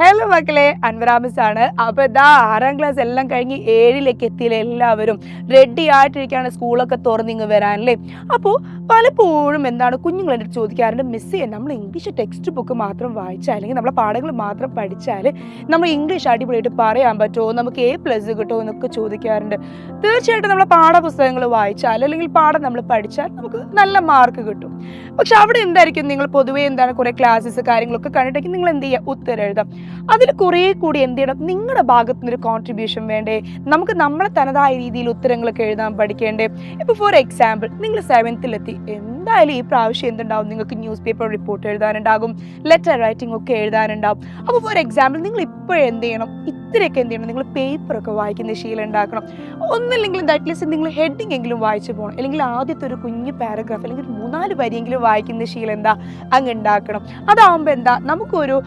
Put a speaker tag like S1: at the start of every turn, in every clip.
S1: Hello മക്കളെ, അൻവറാമിസ് ആണ്. അപ്പോൾ ഇതാ 6ാം ക്ലാസ് എല്ലാം കഴിഞ്ഞ് 7ലേക്ക് എത്തിയില്ല എല്ലാവരും റെഡി ആയിട്ടിരിക്കുകയാണ് സ്കൂളൊക്കെ തുറന്നിങ്ങ് വരാനല്ലേ. അപ്പോൾ പലപ്പോഴും എന്താണ് കുഞ്ഞുങ്ങൾ എൻ്റെ ചോദിക്കാറുണ്ട്, മിസ്സേ നമ്മൾ ഇംഗ്ലീഷ് ടെക്സ്റ്റ് ബുക്ക് മാത്രം വായിച്ചാൽ അല്ലെങ്കിൽ നമ്മളെ പാഠങ്ങൾ മാത്രം പഠിച്ചാൽ നമ്മൾ ഇംഗ്ലീഷ് അടിപൊളിയായിട്ട് പറയാൻ പറ്റുമോ, നമുക്ക് A+ കിട്ടുമോ എന്നൊക്കെ ചോദിക്കാറുണ്ട്. തീർച്ചയായിട്ടും നമ്മളെ പാഠപുസ്തകങ്ങൾ വായിച്ചാൽ അല്ലെങ്കിൽ പാഠം നമ്മൾ പഠിച്ചാൽ നമുക്ക് നല്ല മാർക്ക് കിട്ടും. പക്ഷെ അവിടെ എന്തായിരിക്കും, നിങ്ങൾ പൊതുവേ എന്താണ് കുറേ ക്ലാസ്സസ് കാര്യങ്ങളൊക്കെ കണ്ടിട്ടെങ്കിൽ നിങ്ങൾ എന്ത് ചെയ്യുക, ഉത്തരം എഴുതാം. അതിൽ കുറേ കൂടി എന്ത് ചെയ്യണം, നിങ്ങളുടെ ഭാഗത്തു നിന്നൊരു കോൺട്രിബ്യൂഷൻ വേണ്ടേ, നമുക്ക് നമ്മളെ തനതായ രീതിയിൽ ഉത്തരങ്ങളൊക്കെ എഴുതാൻ പഠിക്കേണ്ടേ. ഇപ്പോൾ ഫോർ എക്സാമ്പിൾ നിങ്ങൾ 7th എന്തായാലും ഈ പ്രാവശ്യം എന്തുണ്ടാവും, നിങ്ങൾക്ക് ന്യൂസ് പേപ്പർ റിപ്പോർട്ട് എഴുതാനുണ്ടാകും, ലെറ്റർ റൈറ്റിംഗ് ഒക്കെ എഴുതാനുണ്ടാവും. അപ്പോൾ ഫോർ എക്സാമ്പിൾ നിങ്ങൾ ഇപ്പോഴും എന്ത് ചെയ്യണം, ഇത്രയൊക്കെ എന്ത് ചെയ്യണം, നിങ്ങൾ പേപ്പറൊക്കെ വായിക്കുന്ന ശീലം ഉണ്ടാക്കണം. ഒന്നില്ലെങ്കിലും അറ്റ്ലീസ്റ്റ് നിങ്ങൾ ഹെഡിങ് എങ്കിലും വായിച്ചു പോകണം, അല്ലെങ്കിൽ ആദ്യത്തെ ഒരു കുഞ്ഞ് പാരഗ്രാഫ് അല്ലെങ്കിൽ 3-4 വരിയെങ്കിലും വായിക്കുന്ന ശീലം എന്താ അങ്ങ് ഉണ്ടാക്കണം. അതാവുമ്പോൾ എന്താ, നമുക്കൊരു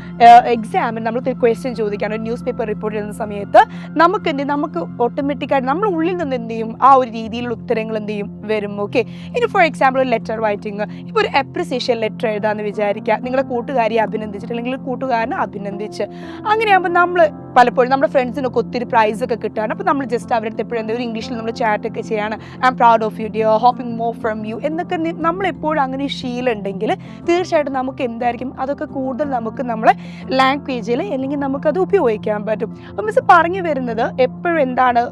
S1: എക്സാമിന് നമ്മൾ ക്വസ്റ്റ്യൻ ചോദിക്കുകയാണ്, ഒരു ന്യൂസ് പേപ്പർ റിപ്പോർട്ട് ചെയ്യുന്ന സമയത്ത് നമുക്ക് എന്ത് ചെയ്യും, നമുക്ക് ഓട്ടോമാറ്റിക്കായിട്ട് നമ്മൾ ഉള്ളിൽ നിന്ന് എന്ത് ചെയ്യും, ആ ഒരു രീതിയിലുള്ള ഉത്തരങ്ങൾ എന്ത് ചെയ്യും വരും. ഓക്കെ, ഇനി ഫോർ എക്സാമ്പിൾ ഒരു ലെറ്റർ റൈറ്റിംഗ്, ഇപ്പോൾ ഒരു അപ്രിസിയേഷൻ ലെറ്റർ എഴുതാമെന്ന് വിചാരിക്കുക, നിങ്ങളുടെ കൂട്ടുകാരിയെ അഭിനന്ദിച്ചിട്ട് അല്ലെങ്കിൽ കൂട്ടുകാരനെ അഭിനന്ദിച്ച്. അങ്ങനെയാകുമ്പോൾ നമ്മൾ പലപ്പോഴും നമ്മുടെ ഫ്രണ്ട്സിനൊക്കെ ഒത്തിരി പ്രൈസൊക്കെ കിട്ടുകയാണ്. അപ്പോൾ നമ്മൾ ജസ്റ്റ് അവരുടെ എപ്പോഴും എന്താ ഒരു ഇംഗ്ലീഷിൽ നമ്മൾ ചാറ്റൊക്കെ ചെയ്യാണ്, I am proud of you dear, hoping more from you എന്നൊക്കെ നമ്മളെപ്പോഴും അങ്ങനെ ശീലം ഉണ്ടെങ്കിൽ തീർച്ചയായിട്ടും നമുക്ക് എന്തായിരിക്കും, അതൊക്കെ കൂടുതൽ നമുക്ക് നമ്മളെ ലാംഗ്വേജിൽ അല്ലെങ്കിൽ നമുക്കത് ഉപയോഗിക്കാൻ പറ്റും. അപ്പോൾ മിസ് പറഞ്ഞു വരുന്നത് എപ്പോഴും എന്താണ്,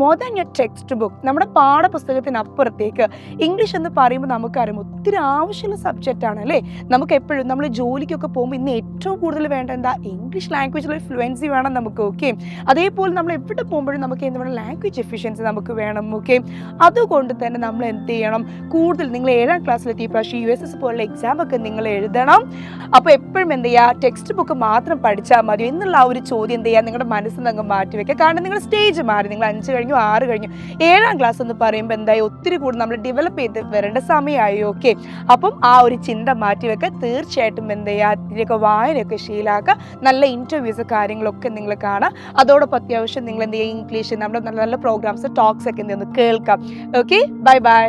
S1: more than your text book, നമ്മുടെ പാഠപുസ്തകത്തിനപ്പുറത്തേക്ക് ഇംഗ്ലീഷ് എന്ന് പറയുമ്പോൾ നമുക്കറിയാം ഒത്തിരി ആവശ്യമുള്ള സബ്ജക്റ്റാണ് അല്ലേ. നമുക്ക് എപ്പോഴും നമ്മൾ ജോലിക്കൊക്കെ പോകുമ്പോൾ ഇന്ന് ഏറ്റവും കൂടുതൽ വേണ്ട എന്താ, ഇംഗ്ലീഷ് ലാംഗ്വേജിലൊരു ഫ്ലുവൻസി വേണം നമുക്ക്. ഓക്കെ, അതേപോലെ നമ്മൾ എവിടെ പോകുമ്പോഴും നമുക്ക് എന്താ പറയുക, ലാംഗ്വേജ് എഫിഷ്യൻസി നമുക്ക് വേണം. ഓക്കെ, അതുകൊണ്ട് തന്നെ നമ്മൾ എന്ത് ചെയ്യണം, കൂടുതൽ നിങ്ങൾ 7ാം ക്ലാസ്സിലെത്തിയ പ്രാവശ്യം USS പോലുള്ള എക്സാമൊക്കെ നിങ്ങൾ എഴുതണം. അപ്പോൾ എപ്പോഴും എന്ത് ചെയ്യുക, ടെക്സ്റ്റ് ബുക്ക് മാത്രം പഠിച്ചാൽ മതി എന്നുള്ള ആ ഒരു ചോദ്യം എന്ത് ചെയ്യുക, നിങ്ങളുടെ മനസ്സിൽ നിന്ന് മാറ്റി വെക്കുക. കാരണം നിങ്ങൾ സ്റ്റേജ് മാറി, നിങ്ങൾ 5 കഴിഞ്ഞു 6 കഴിഞ്ഞു, 7ാം ക്ലാസ് എന്ന് പറയുമ്പോൾ എന്തായി, ഒത്തിരി കൂടി നമ്മൾ ഡെവലപ്പ് ചെയ്ത് വരേണ്ട സമയമായി. ഓക്കെ, അപ്പം ആ ഒരു ചിന്ത മാറ്റി വെക്കുക. തീർച്ചയായിട്ടും എന്ത് ചെയ്യുക, ഇതിൻ്റെയൊക്കെ വായനയൊക്കെ ശീലമാക്കുക, നല്ല ഇൻ്റർവ്യൂസ് കാര്യങ്ങളൊക്കെ നിങ്ങൾ കാണാം. അതോടൊപ്പം അത്യാവശ്യം നിങ്ങൾ എന്ത് ചെയ്യുക, ഇംഗ്ലീഷ് നമ്മുടെ നല്ല നല്ല പ്രോഗ്രാംസ് ടോക്സ് ഒക്കെ എന്ത് ചെയ്യുന്നു കേൾക്കാം. Okay, bye bye.